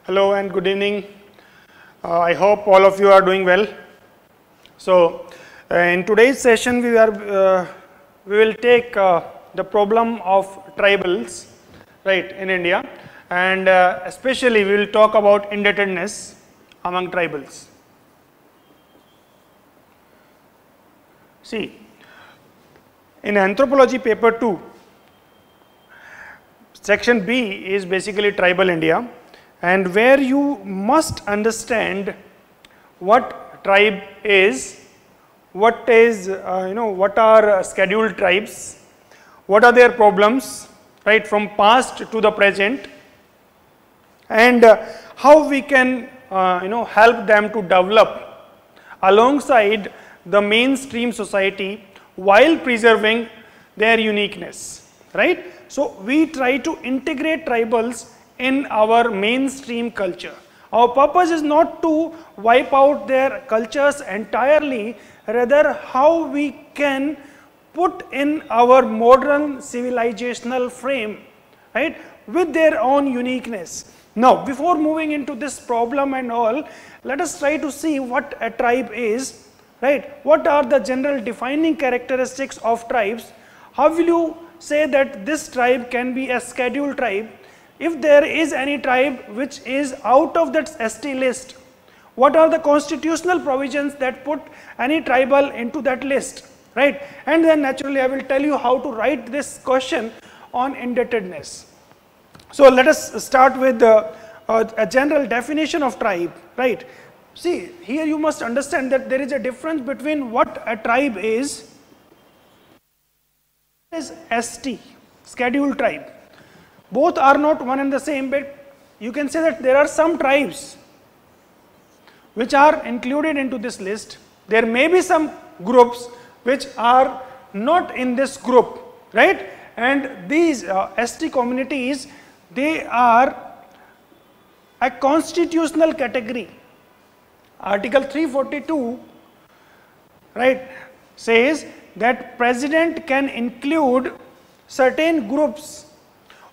Hello and good evening. I hope all of you are doing well. So, in today's session, we will take the problem of tribals, right, in India, and especially we will talk about indebtedness among tribals. See, in Anthropology paper 2, section B is basically tribal India, and where you must understand what tribe is, what is what are scheduled tribes, what are their problems, right, from past to the present, and how we can help them to develop alongside the mainstream society while preserving their uniqueness, right. So, we try to integrate tribals in our mainstream culture. Our purpose is not to wipe out their cultures entirely, rather how we can put in our modern civilizational frame, right, with their own uniqueness. Now, before moving into this problem and all, let us try to see what a tribe is, right. What are the general defining characteristics of tribes? How will you say that this tribe can be a scheduled tribe? If there is any tribe which is out of that ST list, what are the constitutional provisions that put any tribal into that list, right? And then naturally I will tell you how to write this question on indebtedness. So let us start with a general definition of tribe, right? See, here you must understand that there is a difference between what a tribe is ST, scheduled tribe. Both are not one and the same, but you can say that there are some tribes which are included into this list. There may be some groups which are not in this group, right? And these ST communities, they are a constitutional category. Article 342, right, says that President can include certain groups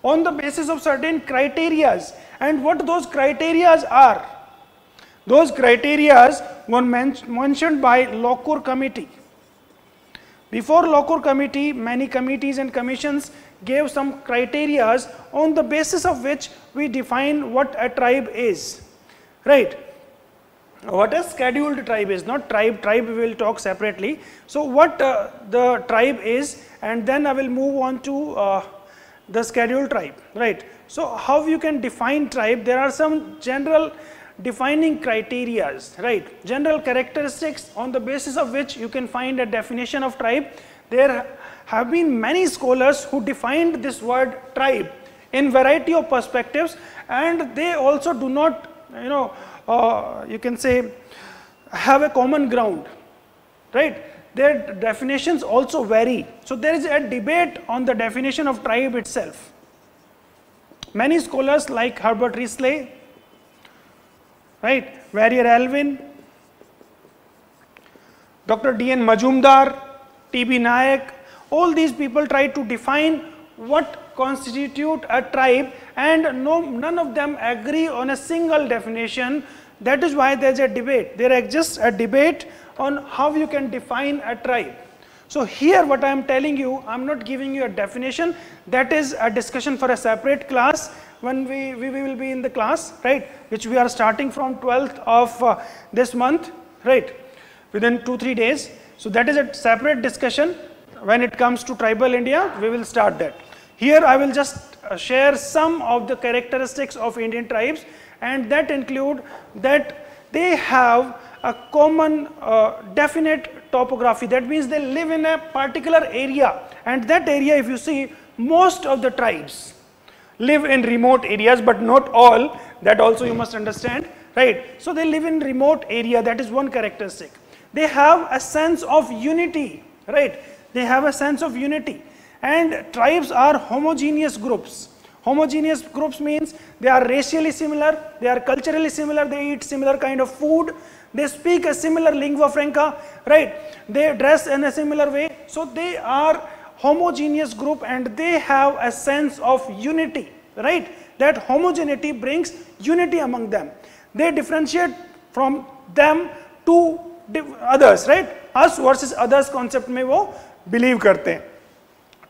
on the basis of certain criterias, and what those criterias are. Those criterias were mentioned by Lochore Committee. Before Lochore Committee, many committees and commissions gave some criterias on the basis of which we define what a tribe is, right. What a scheduled tribe is, not tribe we will talk separately. So what the tribe is, and then I will move on to the scheduled tribe, right. So how you can define tribe? There are some general defining criterias, right, general characteristics on the basis of which you can find a definition of tribe. There have been many scholars who defined this word tribe in variety of perspectives, and they also do not you can say have a common ground, right. Their definitions also vary. So there is a debate on the definition of tribe itself. Many scholars like Herbert Risley, right, Warrior Alvin, Dr. D.N. Majumdar, T.B. Nayak, all these people try to define what constitute a tribe, and none of them agree on a single definition. That is why there is a debate. There exists a debate on how you can define a tribe. So here what I am telling you, I am not giving you a definition. That is a discussion for a separate class when we will be in the class, right, which we are starting from 12th of this month, right, within 2-3 days. So that is a separate discussion. When it comes to tribal India, we will start that. Here I will just share some of the characteristics of Indian tribes, and that include that they have a common definite topography. That means they live in a particular area, and that area, if you see, most of the tribes live in remote areas, but not all. That also you must understand, right. So they live in remote area. That is one characteristic. They have a sense of unity, right. They have a sense of unity, and tribes are homogeneous groups. Homogeneous groups means they are racially similar, they are culturally similar, they eat similar kind of food, they speak a similar lingua franca, right, they dress in a similar way. So they are homogeneous group and they have a sense of unity, right. that homogeneity brings unity among them. They differentiate from them to others, right? Us versus others concept में वो believe करते हैं.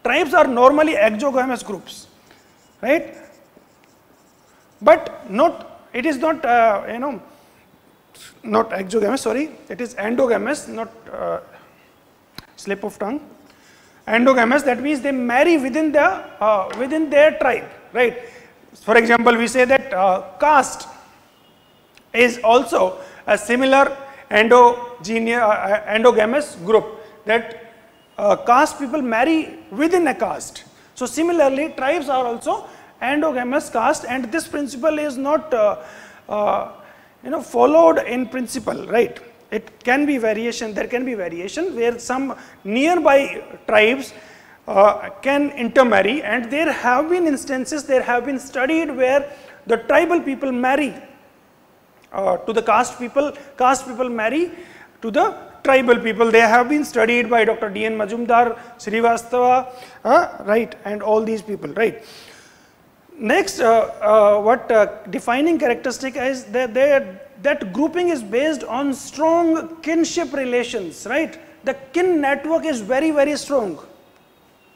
Tribes are normally exogamous groups, right? But not, it is not, not exogamous, sorry, it is endogamous, not slip of tongue. Endogamous, that means they marry within their tribe, right? For example, we say that caste is also a similar endogamous group, that caste people marry within a caste. So similarly, tribes are also endogamous caste, and this principle is not followed in principle, right? It can be variation, there can be variation where some nearby tribes can intermarry, and there have been instances, there have been studied where the tribal people marry to the caste people marry to the tribal people. They have been studied by Dr. D.N. Majumdar, Srivastava, right, and all these people, right. Next, what defining characteristic is that grouping is based on strong kinship relations, right. The kin network is very, very strong.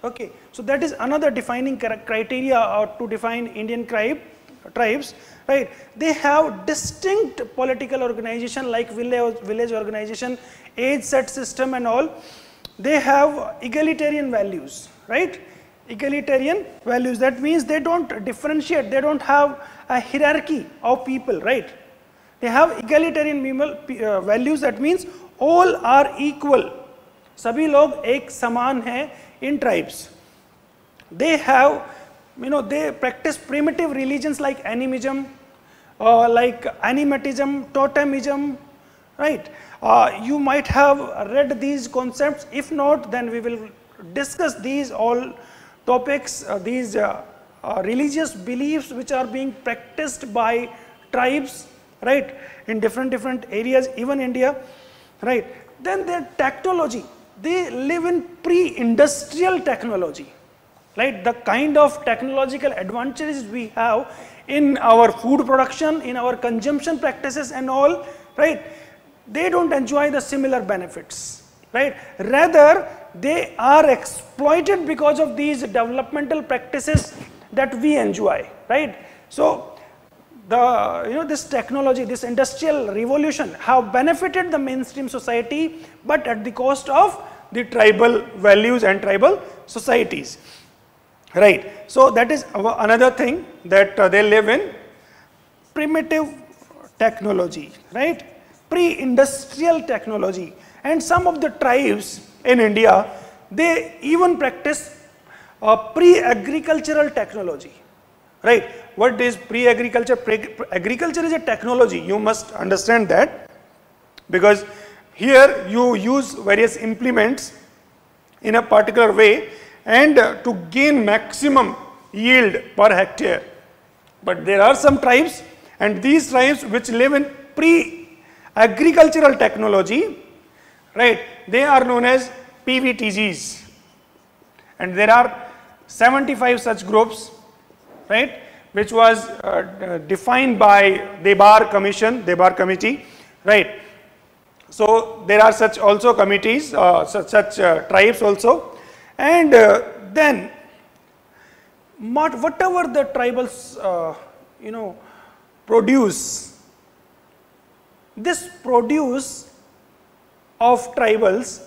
Okay, so that is another defining criteria to define Indian tribes, right. They have distinct political organization like village organization, age set system and all. They have egalitarian values, right. Egalitarian values, that means they don't differentiate, they don't have a hierarchy of people, right. They have egalitarian values, that means all are equal. सभी लोग एक समान हैं in tribes. They have, they practice primitive religions like animism, like animatism, totemism, right. You might have read these concepts. If not, then we will discuss these all topics, these religious beliefs which are being practiced by tribes, right, in different areas, even India, right. Then their technology, they live in pre-industrial technology, right. The kind of technological advantages we have in our food production, in our consumption practices and all, right, they don't enjoy the similar benefits, right. Rather, they are exploited because of these developmental practices that we enjoy, right. So this technology, this industrial revolution have benefited the mainstream society, but at the cost of the tribal values and tribal societies, right. So that is another thing, that they live in primitive technology, right, pre-industrial technology. And some of the tribes in India, they even practice pre-agricultural technology, right. What is pre-agriculture? Agriculture is a technology, you must understand that, because here you use various implements in a particular way and to gain maximum yield per hectare. But there are some tribes, and these tribes which live in pre-agricultural technology, right, they are known as PVTGs, and there are 75 such groups, right, which was defined by Debar committee, right. So there are such also committees, such tribes also, and then whatever the tribals produce, this produce of tribals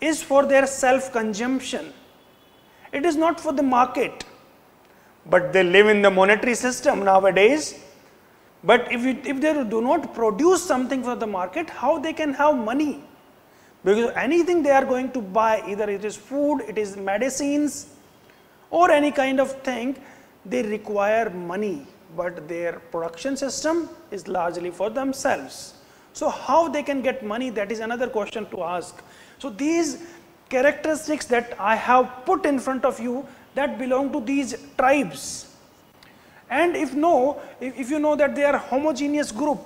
is for their self-consumption. It is not for the market. But they live in the monetary system nowadays. But if they do not produce something for the market, how they can have money? Because anything they are going to buy, either it is food, it is medicines, or any kind of thing, they require money. But their production system is largely for themselves. So how they can get money, that is another question to ask. So these characteristics that I have put in front of you, that belong to these tribes. And if you know that they are homogeneous group,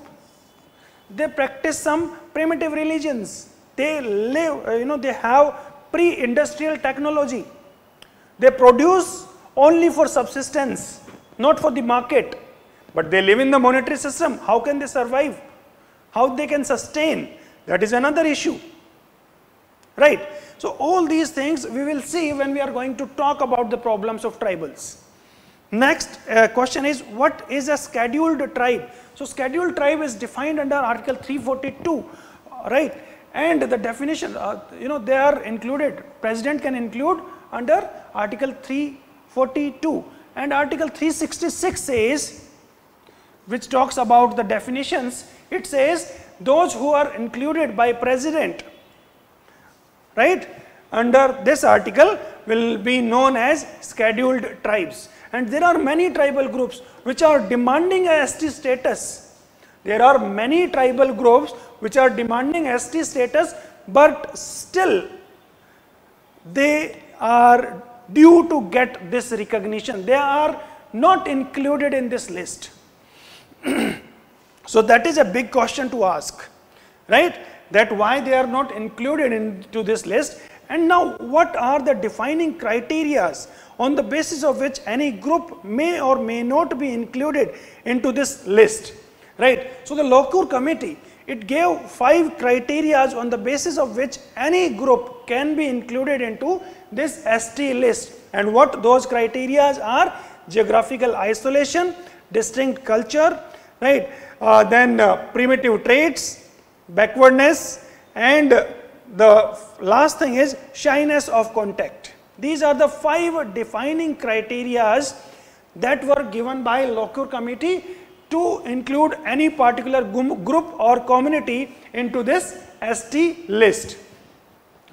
they practice some primitive religions, they live, they have pre-industrial technology, they produce only for subsistence, not for the market, but they live in the monetary system. How can they survive? How they can sustain? That is another issue, right? So all these things we will see when we are going to talk about the problems of tribals. Next question is, what is a scheduled tribe? So scheduled tribe is defined under Article 342, right? And the definition, they are included. President can include under Article 342, and Article 366 says, which talks about the definitions. It says those who are included by President, right, under this article will be known as scheduled tribes. And there are many tribal groups which are demanding a ST status. There are many tribal groups which are demanding ST status, but still they are due to get this recognition. They are not included in this list. So that is a big question to ask, right? That why they are not included into this list. And now, what are the defining criteria on the basis of which any group may or may not be included into this list, right? So the Lokur committee, it gave 5 criteria on the basis of which any group can be included into this ST list. And what those criteria are: geographical isolation, distinct culture, right? Then primitive traits, backwardness, and the last thing is shyness of contact. These are the 5 defining criteria that were given by Lokur committee to include any particular group or community into this ST list.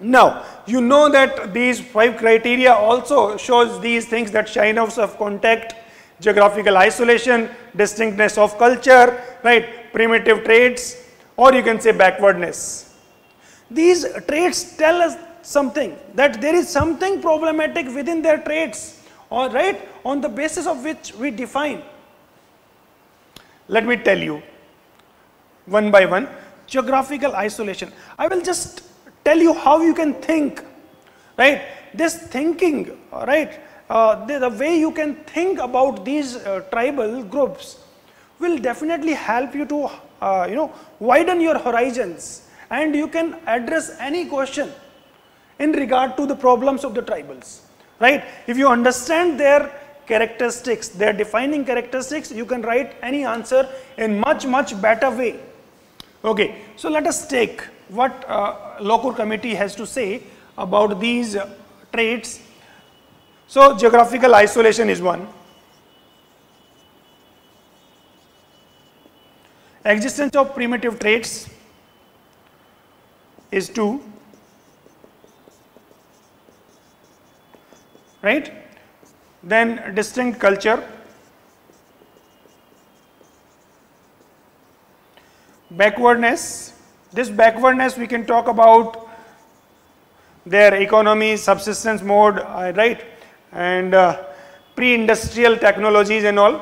Now, you know that these 5 criteria also shows these things, that shyness of contact, geographical isolation, distinctness of culture, right, primitive traits, or you can say backwardness. These traits tell us something, that there is something problematic within their traits, all right, on the basis of which we define. Let me tell you one by one. Geographical isolation. I will just tell you how you can think, right? This thinking, right, the way you can think about these tribal groups will definitely help you to widen your horizons, and you can address any question in regard to the problems of the tribals, right? If you understand their characteristics, their defining characteristics, you can write any answer in much better way. Okay, so let us take what Lokur committee has to say about these traits. So geographical isolation is one. Existence of primitive traits is 2, right? Then distinct culture, backwardness. This backwardness we can talk about their economy, subsistence mode, right, and pre-industrial technologies and all.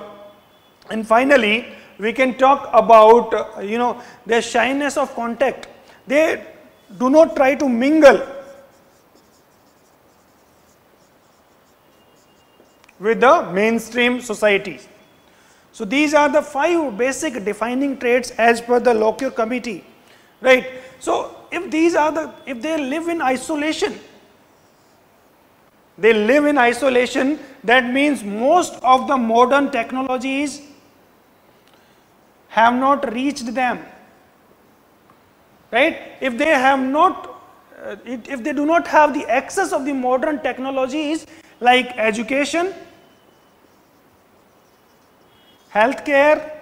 And finally, we can talk about their shyness of contact. They do not try to mingle with the mainstream society. So these are the 5 basic defining traits as per the Lokur committee, right? So if they live in isolation, that means most of the modern technologies have not reached them, right? If they have not, if they do not have the access of the modern technologies like education, healthcare,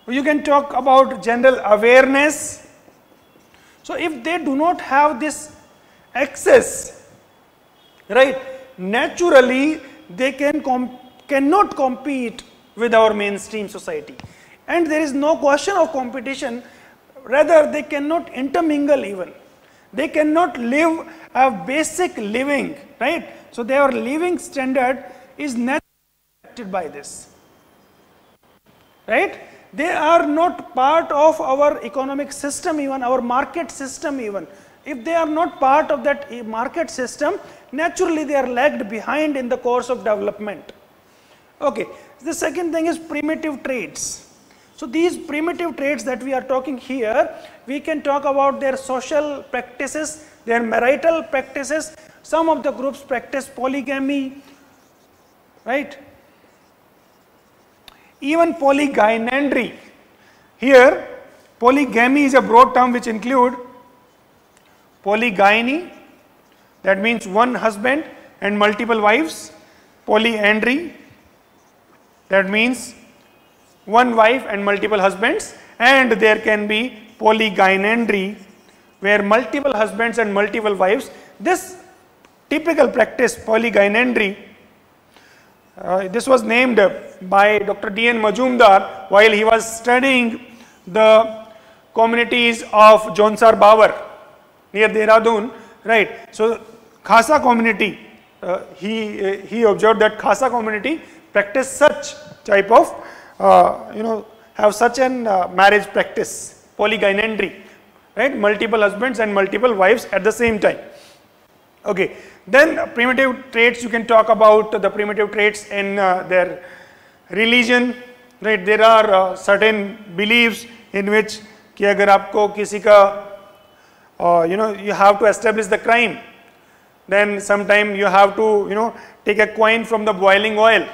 you can talk about general awareness. So if they do not have this access, right, naturally they cannot compete with our mainstream society. And there is no question of competition, rather they cannot intermingle even. They cannot live a basic living, right? So their living standard is naturally affected by this, right? They are not part of our economic system even, our market system even. If they are not part of that market system, naturally they are lagged behind in the course of development. Okay, the second thing is primitive traits. So these primitive traits that we are talking here, we can talk about their social practices, their marital practices. Some of the groups practice polygamy, right? Even polygynandry. Here, polygamy is a broad term which include polygyny, that means one husband and multiple wives. Polyandry, that means one wife and multiple husbands, and there can be polygynandry where multiple husbands and multiple wives. This typical practice, polygynandry, this was named by Dr. D.N. Majumdar while he was studying the communities of Jonsar Bawar near Dehradun, right? So Khasa community, he observed that Khasa community practice such type of have such an marriage practice, polygynandry, right? Multiple husbands and multiple wives at the same time. Okay, then primitive traits, you can talk about the primitive traits in their religion, right? There are certain beliefs in which कि अगर आपको किसी का you have to establish the crime, then sometime you have to take a coin from the boiling oil.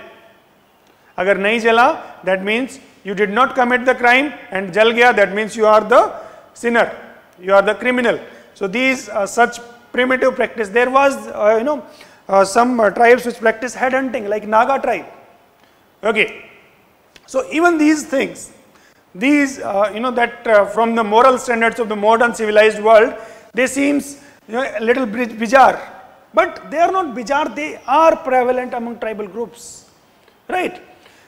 अगर नहीं जला, that means you did not commit the crime, and जल गया, that means you are the sinner, you are the criminal. So these such primitive practice. There was some tribes which practice head hunting, like Naga tribe. Okay, so even these things, these that from the moral standards of the modern civilized world, they seems a little bizarre, but they are not bizarre. They are prevalent among tribal groups, right?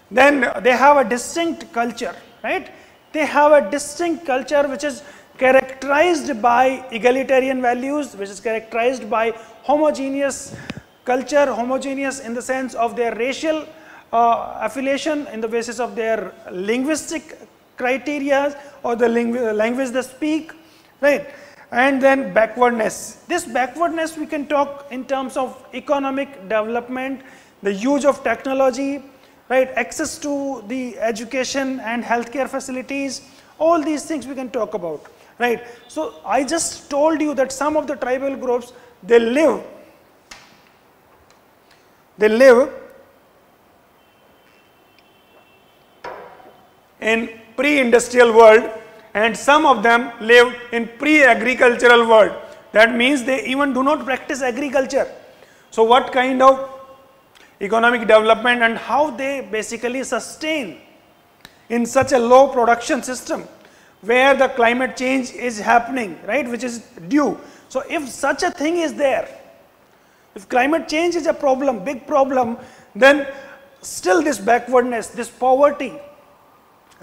Then they have a distinct culture, right? They have a distinct culture which is characterized by egalitarian values, which is characterized by homogeneous culture, homogeneous in the sense of their racial affiliation, in the basis of their linguistic criteria or the language they speak, right? And then backwardness. This backwardness we can talk in terms of economic development, the use of technology, right? Access to the education and healthcare facilities, all these things we can talk about, right? So I just told you that some of the tribal groups, they live in pre-industrial world, and some of them live in pre-agricultural world. That means they even do not practice agriculture. So what kind of economic development and how they basically sustain in such a low production system where the climate change is happening, right, which is due. So if such a thing is there, if climate change is a problem, big problem, then still this backwardness, this poverty,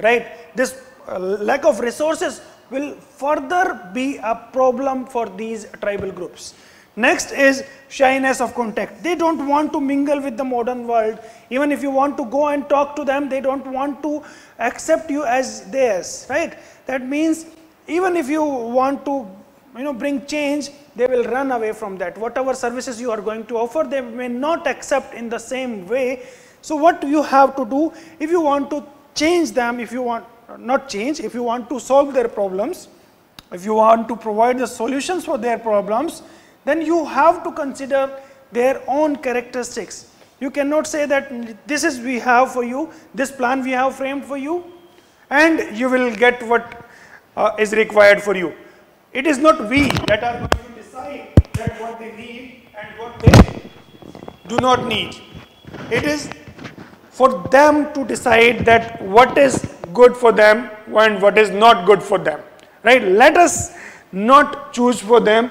right, this lack of resources will further be a problem for these tribal groups. Next is shyness of contact. They don't want to mingle with the modern world. Even if you want to go and talk to them, they don't want to accept you as theirs, right? That means even if you want to bring change, they will run away from that. Whatever services you are going to offer, they may not accept in the same way. So what you have to do, if you want to change them, if you want not change, if you want to solve their problems, if you want to provide the solutions for their problems, then you have to consider their own characteristics. You cannot say that this is we have for you, this plan we have framed for you, and you will get what is required for you. It is not we that are going to decide that what they need and what they do not need. It is for them to decide that what is good for them and what is not good for them, right? Let us not choose for them.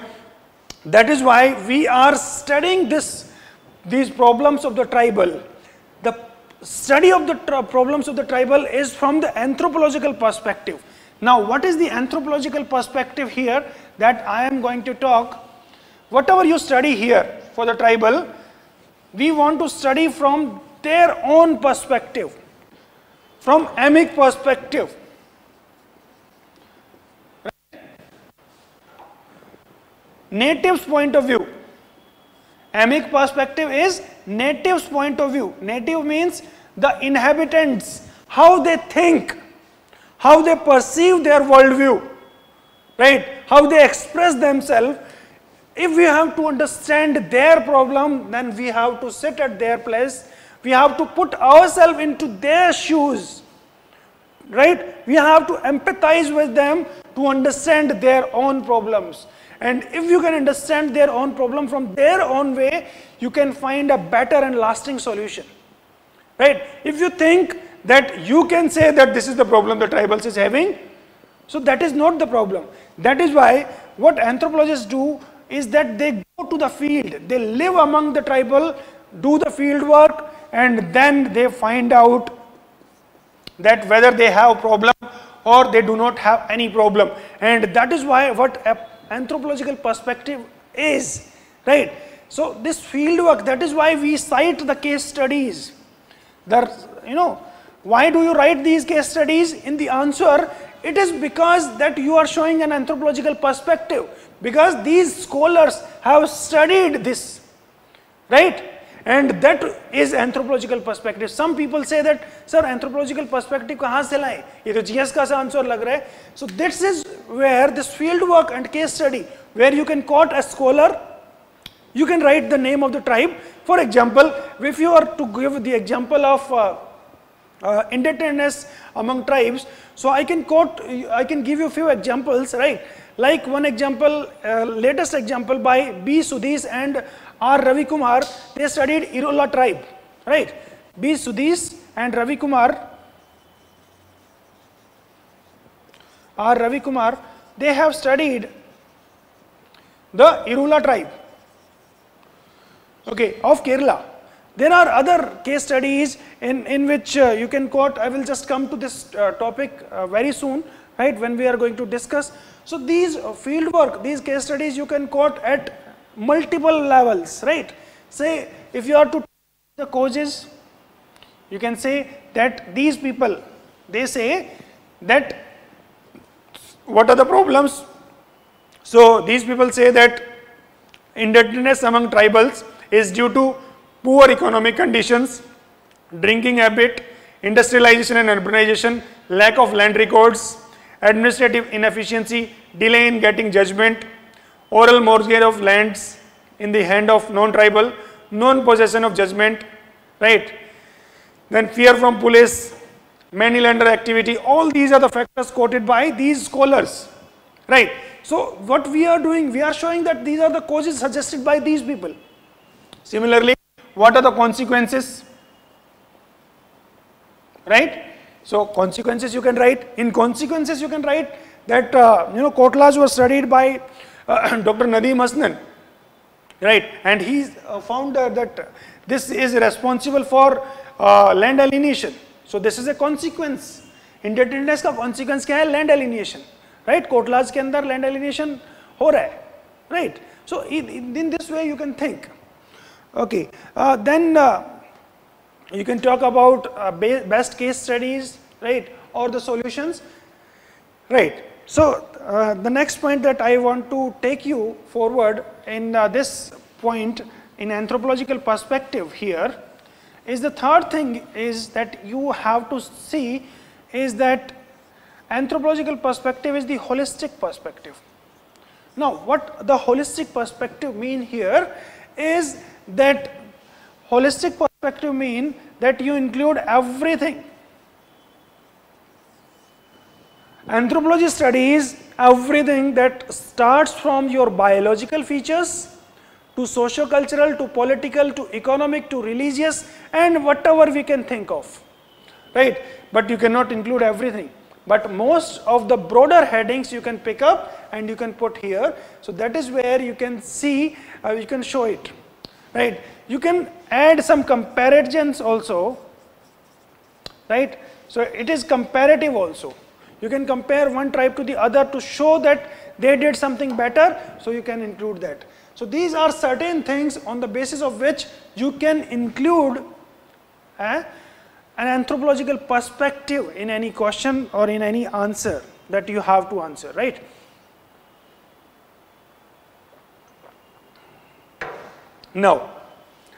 That is why we are studying these problems of the tribal. The study of the problems of the tribal is from the anthropological perspective. Now, what is the anthropological perspective here that I am going to talk? Whatever you study here for the tribal, we want to study from their own perspective, from amic perspective. Native's point of view. Amic perspective is native's point of view. Native means the inhabitants, how they think, how they perceive their worldview, right? How they express themselves. If we have to understand their problem, then we have to sit at their place. We have to put ourselves into their shoes, right? We have to empathize with them to understand their own problems. And if you can understand their own problem from their own way, you can find a better and lasting solution, right? If you think that you can say that this is the problem the tribals is having, so that is not the problem. That is why what anthropologists do is that they go to the field, they live among the tribal, do the field work, and then they find out that whether they have problem or they do not have any problem. And that is why what anthropological perspective is, right? So this field work, that is why we cite the case studies. Why do you write these case studies? In the answer, it is because that you are showing an anthropological perspective, because these scholars have studied this, right? And that is anthropological perspective. Some people say that, sir, anthropological perspective kahan se laye? Ye to GS ka answer lag raha hai. So this is where this field work and case study, where you can quote a scholar, you can write the name of the tribe. For example, if you are to give the example of indebtedness among tribes, so I can give you a few examples, right? Like one example, latest example by B. Sudhir and R. Ravi Kumar, they studied Irola tribe, right? B. Sudhir and Ravi Kumar, R. Ravi Kumar, they have studied the Irola tribe, okay, of Kerala. There are other case studies in which you can quote. I will just come to this topic very soon, right, when we are going to discuss. So these field work, these case studies you can quote at multiple levels, right? Say, if you are to the causes, you can say that these people, they say that what are the problems? So these people say that indebtedness among tribals is due to poor economic conditions, drinking habit, industrialization and urbanization, lack of land records, administrative inefficiency, delay in getting judgment, oral mortgage of lands in the hand of non-tribal, non-possession of judgment, right? Then fear from police, money lender activity, all these are the factors quoted by these scholars, right? So what we are doing, we are showing that these are the causes suggested by these people. Similarly, what are the consequences, right? So consequences you can write. In consequences you can write that Kotlas was studied by Dr. Nadeem Hasnan, right? And he found that this is responsible for land alienation. So this is a consequence. Indebtedness का consequence क्या है? Land alienation, right? Kotlas के अंदर land alienation हो रहा है, right? So in this way you can think. Okay, then you can talk about best case studies, right, or the solutions, right? So the next point that I want to take you forward in this point in anthropological perspective here is the third thing is that you have to see is that anthropological perspective is the holistic perspective. Now what the holistic perspective mean here is that holistic perspective mean that you include everything. Anthropology studies everything that starts from your biological features to socio-cultural to political to economic to religious and whatever we can think of, right? But you cannot include everything. But most of the broader headings you can pick up and you can put here. So that is where you can see, you can show it. Right, you can add some comparisons also, right? So it is comparative also. You can compare one tribe to the other to show that they did something better, so you can include that. So these are certain things on the basis of which you can include an anthropological perspective in any question or in any answer that you have to answer, right? Now,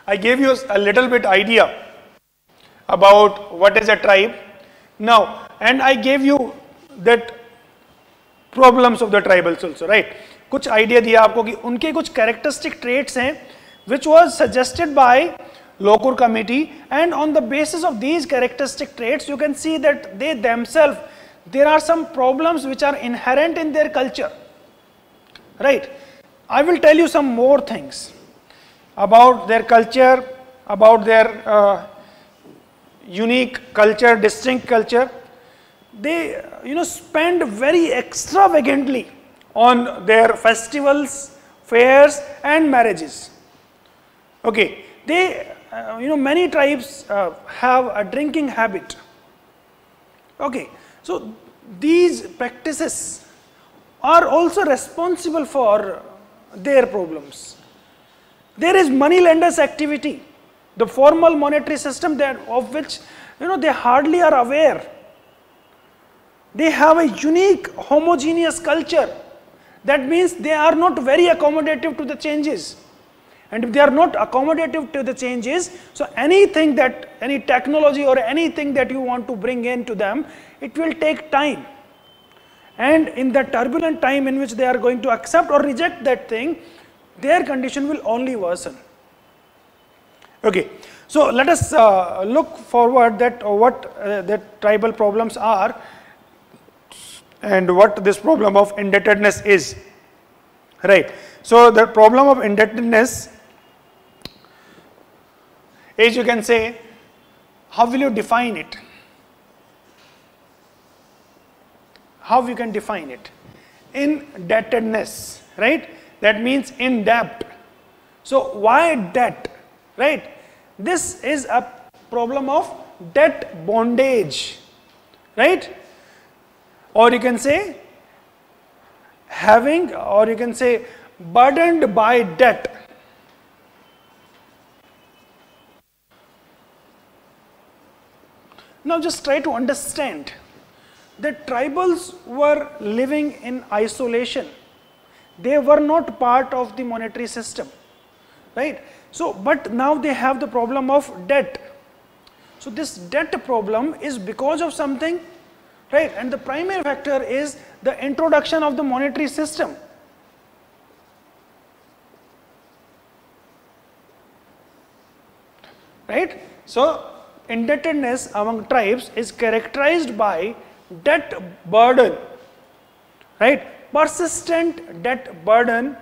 I gave you a little bit idea about what is a tribe. Now, and I gave you that problems of the tribals also, right? कुछ idea दिया आपको कि उनके कुछ characteristic traits हैं which was suggested by Lokur committee, and on the basis of these characteristic traits you can see that they themselves, there are some problems which are inherent in their culture, right? I will tell you some more things about their culture, about their unique culture, distinct culture. They spend very extravagantly on their festivals, fairs and marriages. Okay, they many tribes have a drinking habit. Okay, so these practices are also responsible for their problems. There is money lenders activity, the formal monetary system that of which they hardly are aware. They have a unique homogeneous culture. That means they are not very accommodative to the changes. And if they are not accommodative to the changes, so anything that, any technology or anything that you want to bring into them, it will take time. And in the turbulent time in which they are going to accept or reject that thing, their condition will only worsen. Okay, so let us look forward that what that tribal problems are and what this problem of indebtedness is, right? So the problem of indebtedness is, you can say, how will you define it? How you can define it? Indebtedness, right? That means in debt. So why debt, right? This is a problem of debt bondage, right? Or you can say having, or you can say burdened by debt. Now just try to understand that tribals were living in isolation. They were not part of the monetary system, right? So, but now they have the problem of debt. So this debt problem is because of something, right? And the primary factor is the introduction of the monetary system. Right? So indebtedness among tribes is characterized by debt burden, right? Persistent debt burden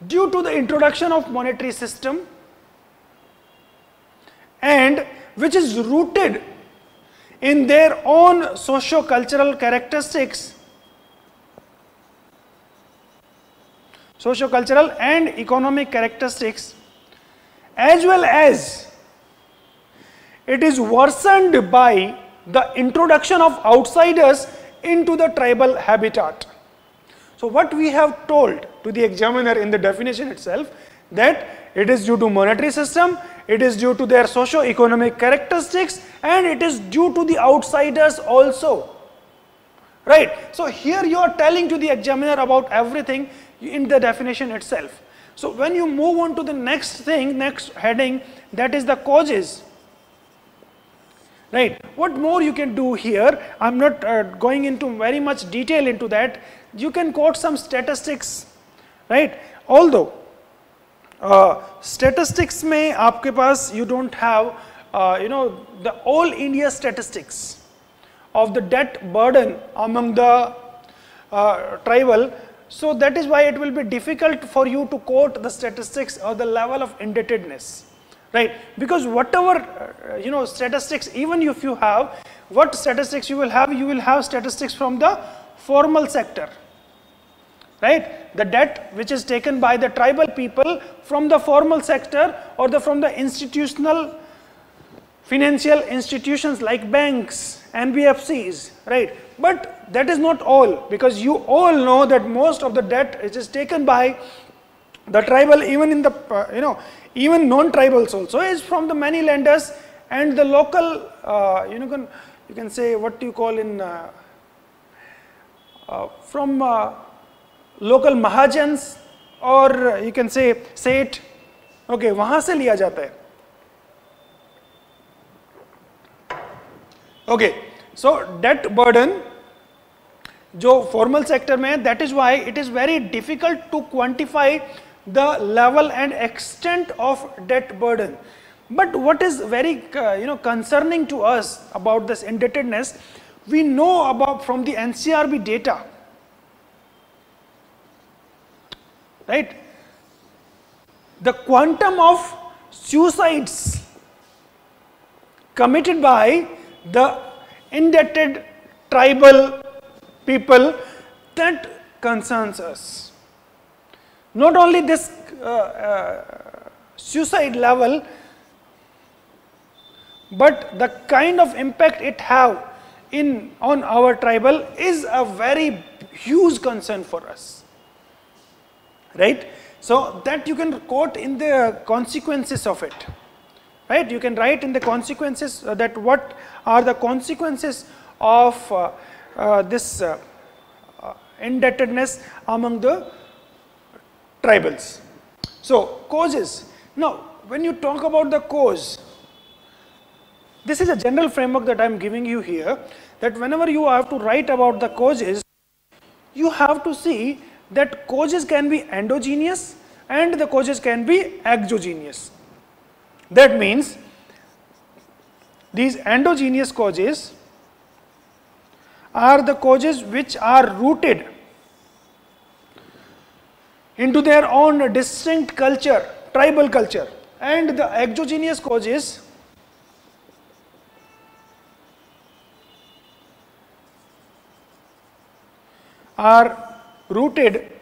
due to the introduction of monetary system, and which is rooted in their own socio-cultural characteristics, socio-cultural and economic characteristics, as well as it is worsened by the introduction of outsiders into the tribal habitat. So what we have told to the examiner in the definition itself, that it is due to monetary system, it is due to their socio-economic characteristics, and it is due to the outsiders also, right? So here you are telling to the examiner about everything in the definition itself. So when you move on to the next thing, next heading, that is the causes, right? What more you can do here? I am not going into very much detail into that. You can quote some statistics, right? Although statistics में आपके पास you don't have the all India statistics of the debt burden among the tribal. So that is why it will be difficult for you to quote the statistics or the level of indebtedness, right? Because whatever statistics, even if you have, what statistics you will have statistics from the formal sector, right? The debt which is taken by the tribal people from the formal sector or from the institutional financial institutions like banks, NBFCs, right? But that is not all, because you all know that most of the debt which is taken by the tribal, even in the even non-tribals also, is from the money lenders and the local you can say what you call in from local mahajans, or you can say Seth, okay, वहाँ से लिया जाता है, Okay, so debt burden जो formal sector में, that is why it is very difficult to quantify the level and extent of debt burden. But what is very concerning to us about this indebtedness, we know about from the NCRB data, right? The quantum of suicides committed by the indebted tribal people, that concerns us. Not only this suicide level, but the kind of impact it have on our tribal is a very huge concern for us, right? So that you can quote in the consequences of it, right? You can write in the consequences that what are the consequences of this indebtedness among the tribals. So causes. Now when you talk about the cause, this is a general framework that I am giving you here, that whenever you have to write about the causes, you have to see that causes can be endogenous and the causes can be exogenous. That means these endogenous causes are the causes which are rooted into their own distinct culture, tribal culture, and the exogenous causes are rooted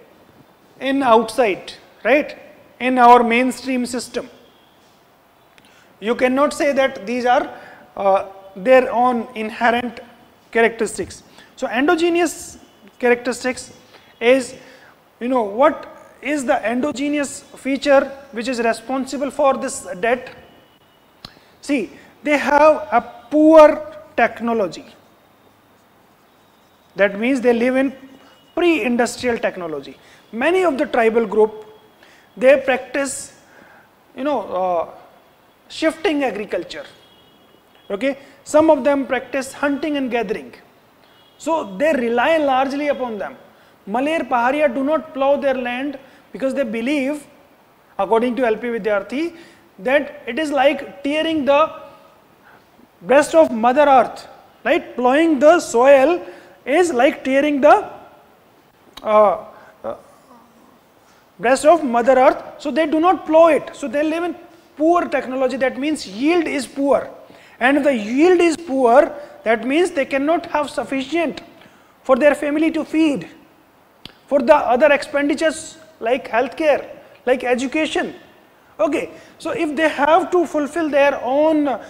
in outside, right, in our mainstream system. You cannot say that these are their own inherent characteristics. So endogenous characteristics is, what is the endogenous feature which is responsible for this debt? See, they have a poor technology. That means they live in pre-industrial technology. Many of the tribal group, they practice, shifting agriculture. Okay, some of them practice hunting and gathering. So they rely largely upon them. Malayer Paharia do not plow their land because they believe, according to LP Vidyarthi, that it is like tearing the breast of Mother Earth, right? Plowing the soil is like tearing the breast of Mother Earth, so they do not plow it. So they live in poor technology, that means yield is poor. And if the yield is poor, that means they cannot have sufficient for their family to feed, for the other expenditures like healthcare, like education. Okay, so if they have to fulfill their own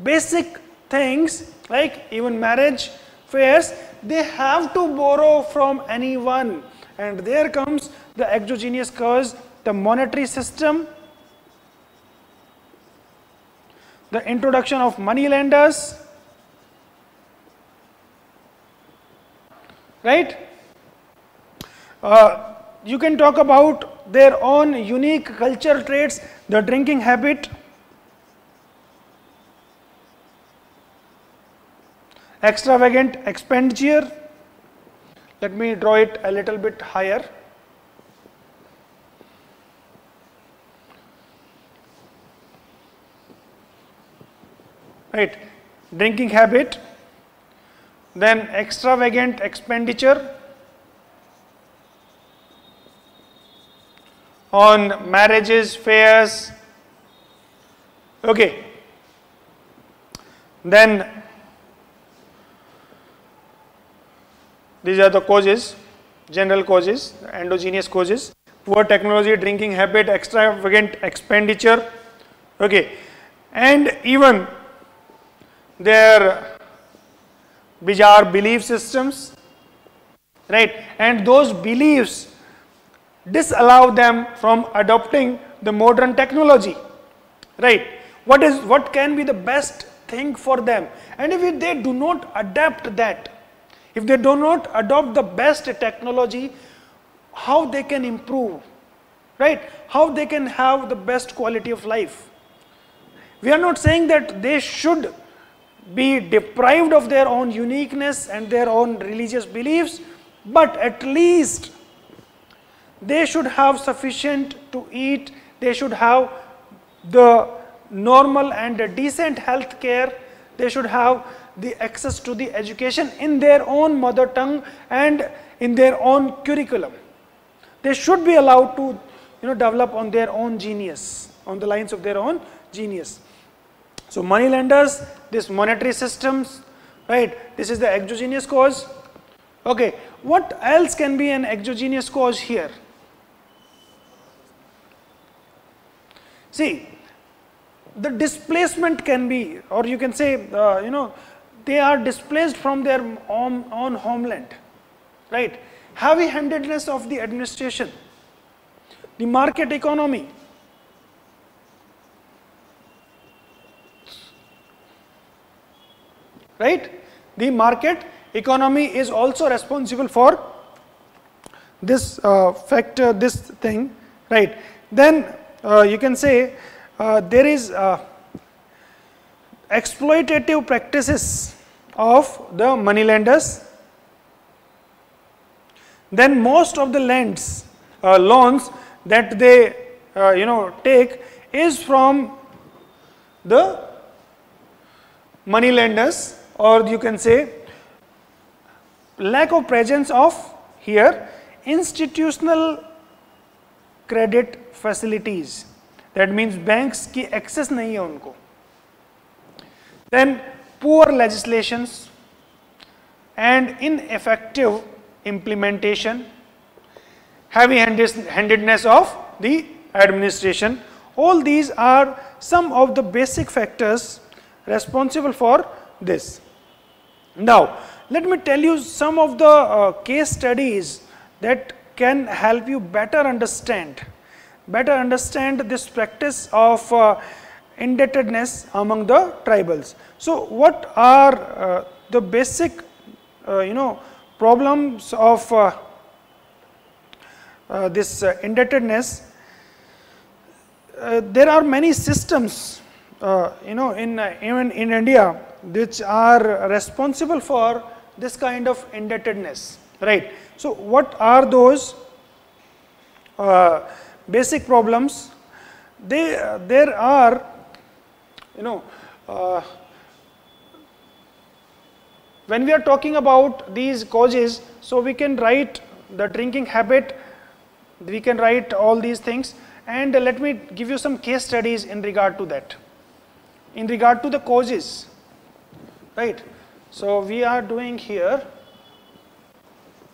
basic things like even marriage fares, they have to borrow from anyone, and there comes the exogenous cause, the monetary system, the introduction of money lenders, right? You can talk about their own unique cultural traits, the drinking habit, extravagant expenditure. Let me draw it a little bit higher. Right, drinking habit, then extravagant expenditure on marriages, fairs. Okay, then these are the causes, general causes, endogenous causes: poor technology, drinking habit, extravagant expenditure. Okay, and even their bizarre belief systems, right? And those beliefs disallow them from adopting the modern technology, right? What can be the best thing for them? And if they do not adapt that, if they do not adopt the best technology, how they can improve, right? How they can have the best quality of life? We are not saying that they should be deprived of their own uniqueness and their own religious beliefs, but at least they should have sufficient to eat, they should have the normal and decent health care, they should have the access to the education in their own mother tongue and in their own curriculum. They should be allowed to develop on their own genius, on the lines of their own genius. So money lenders, this monetary systems, right, this is the exogenous cause. Okay, what else can be an exogenous cause here? See, the displacement can be, or you can say, they are displaced from their own homeland, right? Heavy-handedness of the administration, the market economy, right? The market economy is also responsible for this factor, this thing, right? Then you can say there is exploitative practices of the money lenders. Then most of the loans that they take is from the money lenders, or you can say lack of presence of here institutional credit facilities. That means banks की access नहीं है उनको. Then poor legislations and ineffective implementation, heavy-handedness of the administration. All these are some of the basic factors responsible for this. Now, let me tell you some of the case studies that can help you better understand this practice of indebtedness among the tribals. So, what are the basic, problems of this indebtedness? There are many systems, even in India, which are responsible for this kind of indebtedness, right? So, what are those basic problems? There are, when we are talking about these causes, so we can write the drinking habit, we can write all these things, and let me give you some case studies in regard to that, in regard to the causes, right? So, we are doing here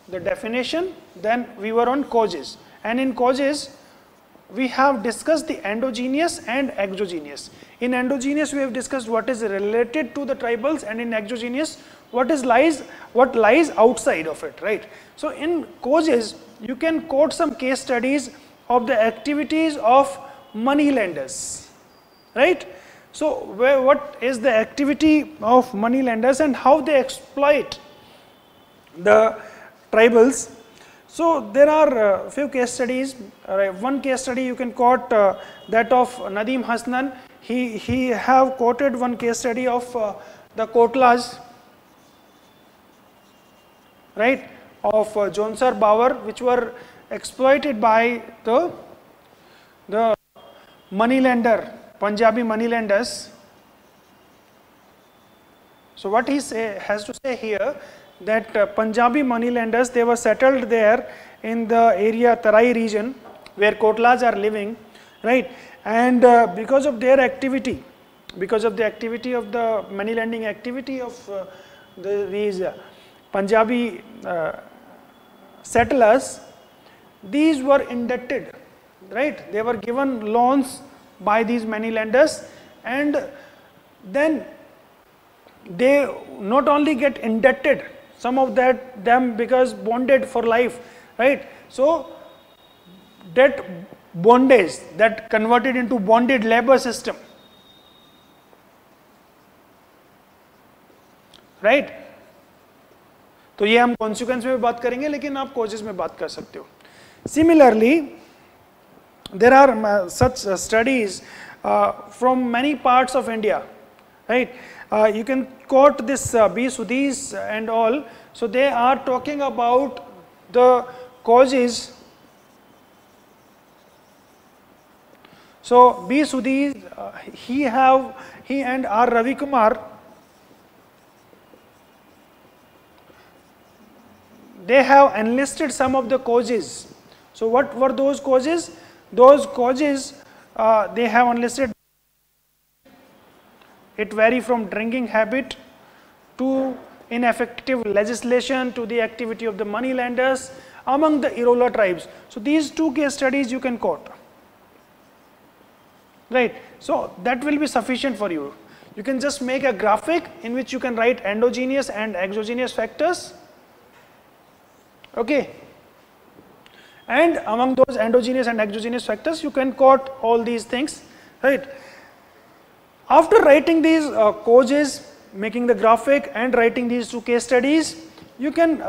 the definition, then we were on causes, and in causes we have discussed the endogenous and exogenous. In endogenous we have discussed what is related to the tribals, and in exogenous what lies outside of it, right? So, in causes you can quote some case studies of the activities of money lenders, right? So, what is the activity of money lenders and how they exploit the tribals? So, there are few case studies. One case study you can quote that of Nadeem Hasnan. He have quoted one case study of the Kotlas, right, of Jonsar Bauer, which were exploited by the money lender, Punjabi money lenders. So, what he has to say here, that Punjabi money lenders, they were settled there in the area Tarai region where Kotlas are living, right? And because of their activity, because of the activity of the money lending activity of these Punjabi settlers, these were indebted, right? They were given loans by these money lenders, and then they not only get indebted, some of them because bonded for life, right? So, that bondage, that converted into bonded labor system, right? तो ये हम consequence में बात करेंगे, लेकिन आप causes में बात कर सकते हो. Similarly, there are such studies from many parts of India, right? You can quote this B. Sudhir and all, so they are talking about the causes. So B. Sudhir, he and R. Ravi Kumar, they have enlisted some of the causes. So what were those causes? Those causes they have enlisted. It vary from drinking habit to ineffective legislation to the activity of the money lenders among the irregular tribes. So these two case studies you can quote. Right. So that will be sufficient for you. You can just make a graphic in which you can write endogenous and exogenous factors. Okay. And among those endogenous and exogenous factors, you can quote all these things. Right. After writing these causes, making the graphic and writing these two case studies, you can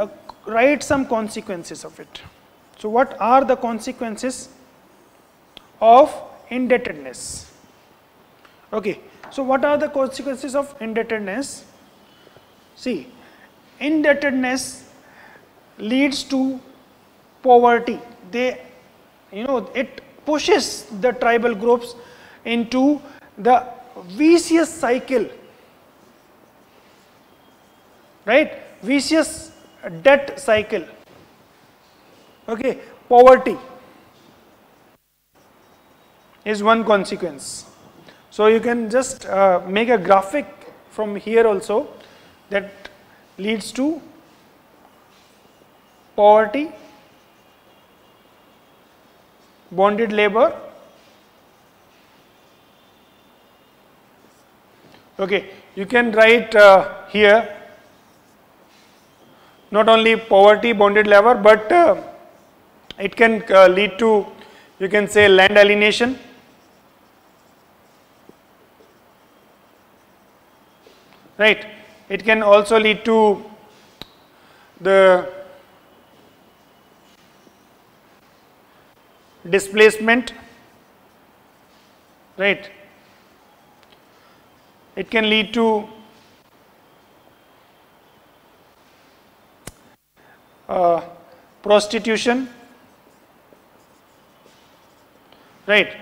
write some consequences of it. So what are the consequences of indebtedness? Okay, so what are the consequences of indebtedness? See, indebtedness leads to poverty. It pushes the tribal groups into the vicious cycle, right? Vicious debt cycle. Okay, poverty is one consequence. So you can just make a graphic from here also that leads to poverty, bonded labor. Okay, you can write here not only poverty, bonded labor, but it can lead to, you can say, land alienation. Right. It can also lead to the displacement. Right. It can lead to prostitution, right?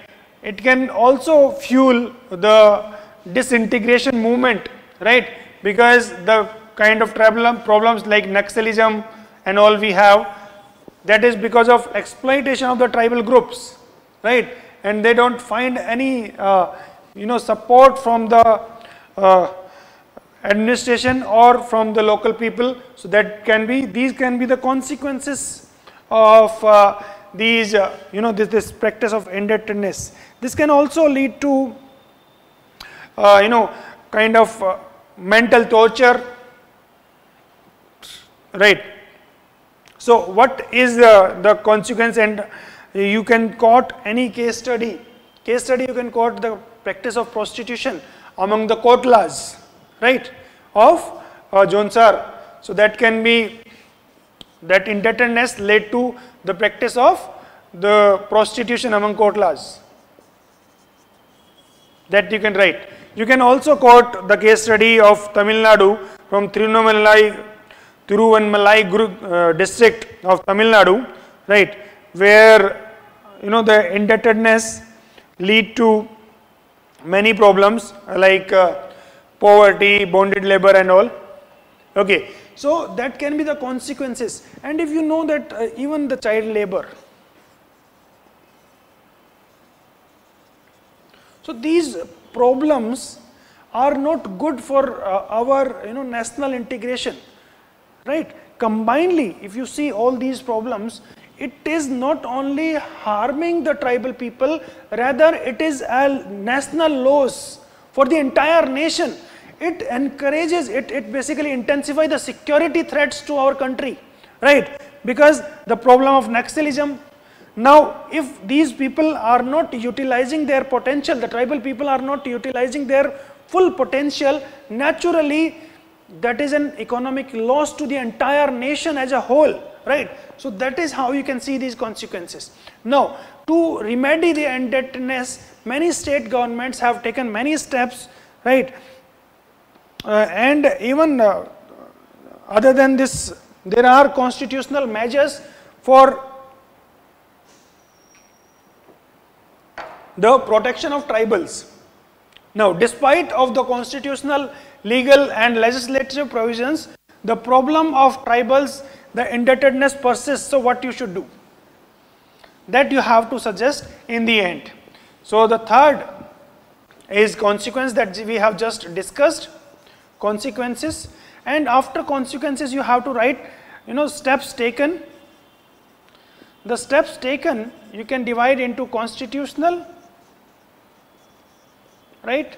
It can also fuel the disintegration movement, right? Because the kind of problems like Naxalism and all we have, that is because of exploitation of the tribal groups, right? And they don't find any support from the administration or from the local people. So that can be, these can be the consequences of these this practice of indebtedness. This can also lead to kind of mental torture, right? So what is the consequence? And you can quote any case study. You can quote the practice of prostitution among the Kotlas, right, of Jonsar. So that can be, that indebtedness led to the practice of the prostitution among Kotlas. That you can write. You can also quote the case study of Tamil Nadu from Tiruvannamalai district of Tamil Nadu, right, where the indebtedness lead to many problems like poverty, bonded labor and all. Okay, so that can be the consequences. And if you know that even the child labor, so these problems are not good for our national integration, right? Combinedly, if you see all these problems, it is not only harming the tribal people, rather it is a national loss for the entire nation. It encourages, it basically intensifies the security threats to our country, right? Because the problem of Naxalism, now if these people are not utilizing their potential, the tribal people are not utilizing their full potential, naturally that is an economic loss to the entire nation as a whole, right? So that is how you can see these consequences. Now, to remedy the indebtedness, many state governments have taken many steps, right, and even other than this, there are constitutional measures for the protection of tribals. Now, despite of the constitutional, legal and legislative provisions, the problem of tribals, the indebtedness persists. So, what you should do? That you have to suggest in the end. So, the third is consequence that we have just discussed, consequences, and after consequences you have to write, steps taken. The steps taken you can divide into constitutional, right,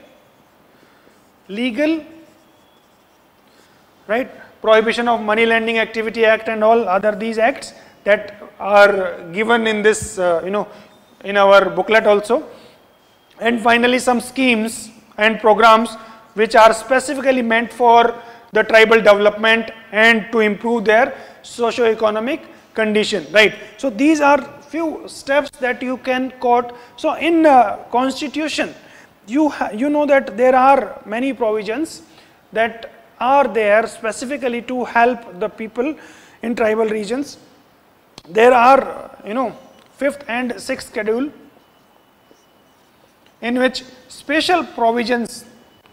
legal, right, Prohibition of Money Lending Activity Act and all other these acts that are given in this, in our booklet also. And finally, some schemes and programs which are specifically meant for the tribal development and to improve their socio-economic condition, right. So, these are few steps that you can quote. So, in constitution, you know that there are many provisions that are there specifically to help the people in tribal regions. There are, 5th and 6th schedule in which special provisions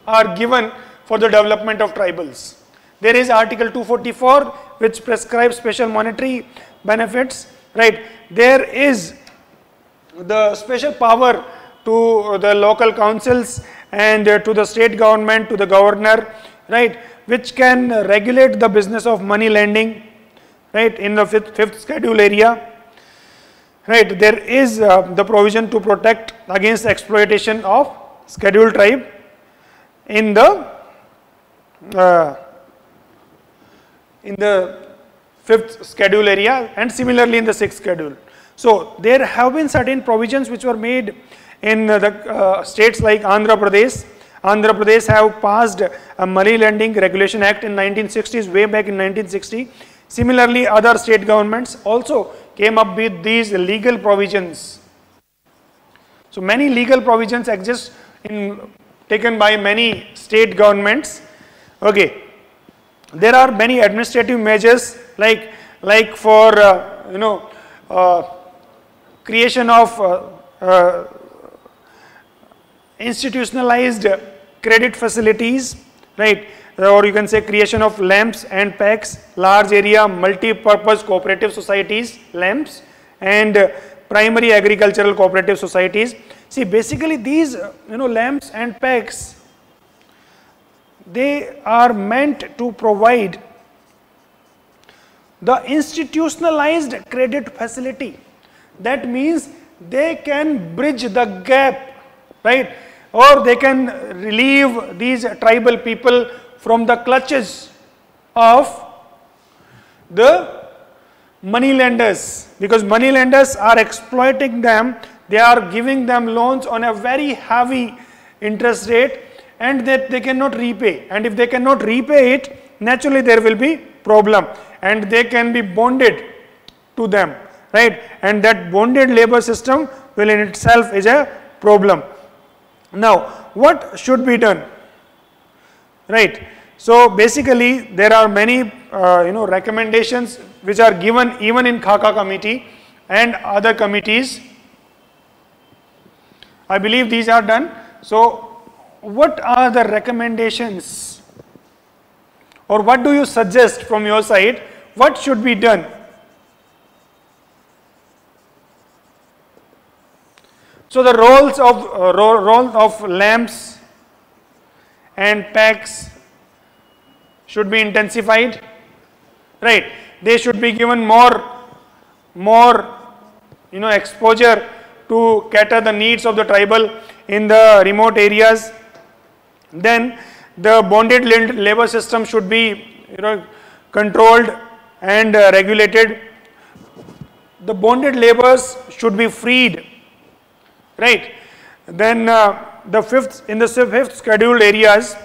are given for the development of tribals. There is Article 244 which prescribes special monetary benefits, right. There is the special power to the local councils and to the state government, to the governor, right, which can regulate the business of money lending, right, in the 5th schedule area. Right, there is the provision to protect against exploitation of scheduled tribe in the 5th schedule area, and similarly in the 6th schedule. So, there have been certain provisions which were made in the states like Andhra Pradesh. Andhra Pradesh have passed a Money Lending Regulation Act in 1960s, way back in 1960. Similarly, other state governments also came up with these legal provisions. So, many legal provisions exist taken by many state governments. Okay. There are many administrative measures like for creation of institutionalized credit facilities, right, or you can say creation of LAMPs and PACs, large area multi-purpose cooperative societies, LAMPs, and primary agricultural cooperative societies. See, basically these LAMPs and PACs, they are meant to provide the institutionalized credit facility. That means they can bridge the gap, right, or they can relieve these tribal people from the clutches of the money lenders, because money lenders are exploiting them. They are giving them loans on a very heavy interest rate and that they cannot repay, and if they cannot repay it, naturally there will be problem and they can be bonded to them, right, and that bonded labor system will in itself is a problem. Now, what should be done, right? So, basically there are many recommendations which are given even in Khaka committee and other committees. I believe these are done. So, what are the recommendations, or what do you suggest from your side, what should be done? So, the roles of LAMPs and PACs should be intensified, right. They should be given more exposure to cater the needs of the tribal in the remote areas. Then the bonded labor system should be controlled and regulated. The bonded laborers should be freed, right. Then in the 5th scheduled areas,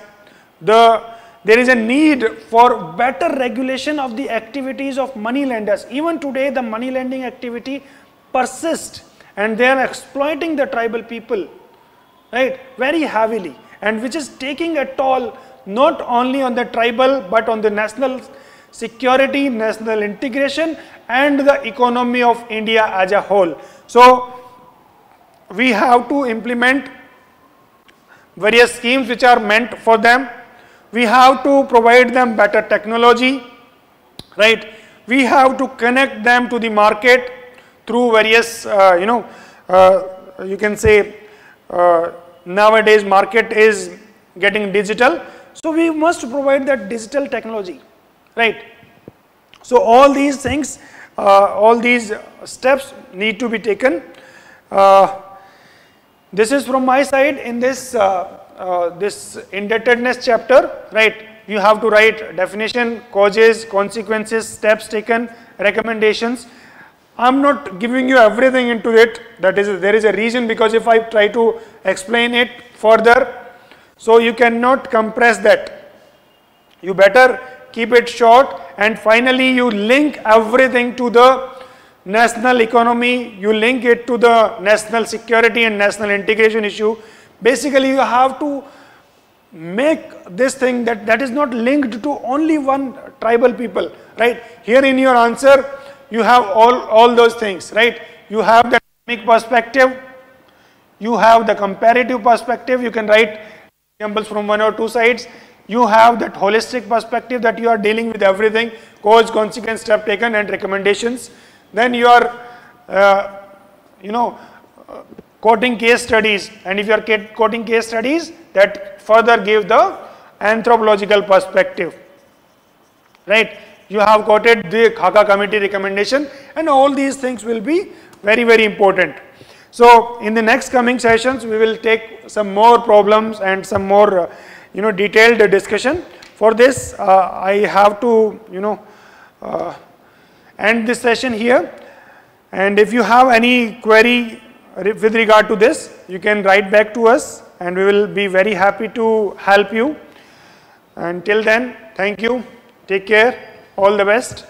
there is a need for better regulation of the activities of money lenders. Even today the money lending activity persists and they are exploiting the tribal people, right, very heavily, and which is taking a toll not only on the tribal but on the national security, national integration and the economy of India as a whole. So we have to implement various schemes which are meant for them. We have to provide them better technology, right? We have to connect them to the market through various, you can say nowadays market is getting digital. So we must provide that digital technology, right? So all these things, all these steps need to be taken. This is from my side in this this indebtedness chapter, right? You have to write definition, causes, consequences, steps taken, recommendations. I'm not giving you everything into it. That is, there is a reason, because if I try to explain it further, so you cannot compress that. You better keep it short, and finally you link everything to the national economy, you link it to the national security and national integration issue. Basically you have to make this thing that is not linked to only one tribal people, right? Here in your answer you have all those things, right? You have the economic perspective, you have the comparative perspective, you can write examples from 1 or 2 sides. You have that holistic perspective that you are dealing with everything, cause, consequence, step taken and recommendations. Then you are quoting case studies, and if you are quoting case studies, that further give the anthropological perspective, right? You have quoted the Khaka committee recommendation, and all these things will be very, very important. So in the next coming sessions we will take some more problems and some more detailed discussion. For this I have to end this session here, and if you have any query with regard to this, you can write back to us and we will be very happy to help you. Until then, thank you, take care, all the best.